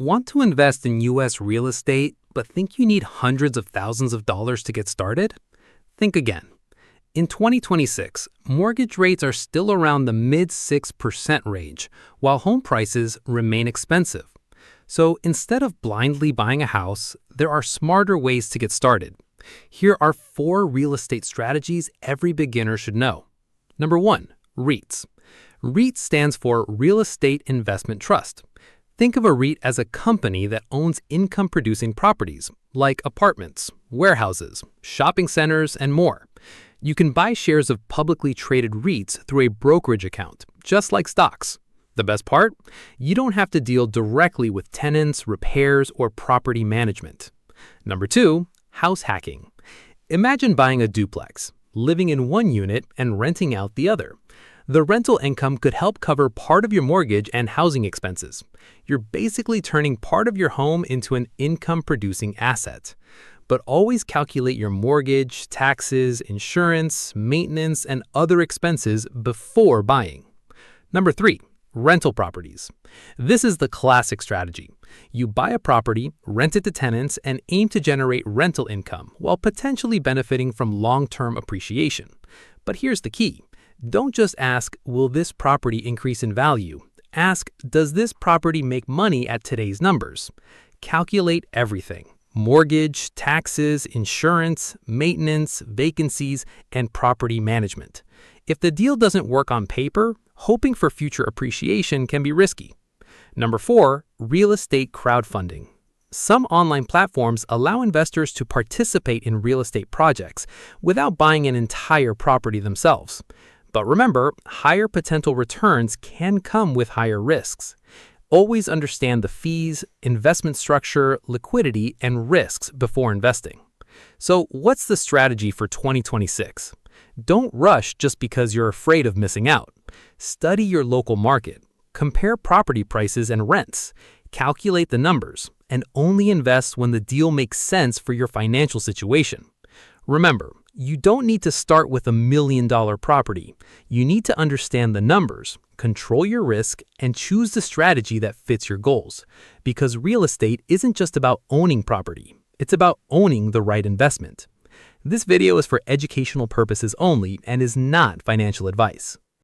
Want to invest in U.S. real estate, but think you need hundreds of thousands of dollars to get started? Think again. In 2026, mortgage rates are still around the mid-6% range, while home prices remain expensive. So instead of blindly buying a house, there are smarter ways to get started. Here are 4 real estate strategies every beginner should know. Number 1, REITs. REIT stands for Real Estate Investment Trust. Think of a REIT as a company that owns income-producing properties, like apartments, warehouses, shopping centers, and more. You can buy shares of publicly traded REITs through a brokerage account, just like stocks. The best part? You don't have to deal directly with tenants, repairs, or property management. Number 2, house hacking. Imagine buying a duplex, living in one unit and renting out the other. The rental income could help cover part of your mortgage and housing expenses. You're basically turning part of your home into an income-producing asset. But always calculate your mortgage, taxes, insurance, maintenance, and other expenses before buying. Number 3, rental properties. This is the classic strategy. You buy a property, rent it to tenants, and aim to generate rental income while potentially benefiting from long-term appreciation. But here's the key. Don't just ask, will this property increase in value? Ask, does this property make money at today's numbers? Calculate everything: mortgage, taxes, insurance, maintenance, vacancies, and property management. If the deal doesn't work on paper, hoping for future appreciation can be risky. Number 4, real estate crowdfunding. Some online platforms allow investors to participate in real estate projects without buying an entire property themselves. But remember, higher potential returns can come with higher risks. Always understand the fees, investment structure, liquidity, and risks before investing. So what's the strategy for 2026? Don't rush just because you're afraid of missing out. Study your local market, compare property prices and rents, calculate the numbers, and only invest when the deal makes sense for your financial situation. Remember, you don't need to start with $1 million property. You need to understand the numbers, control your risk, and choose the strategy that fits your goals. Because real estate isn't just about owning property. It's about owning the right investment. This video is for educational purposes only and is not financial advice.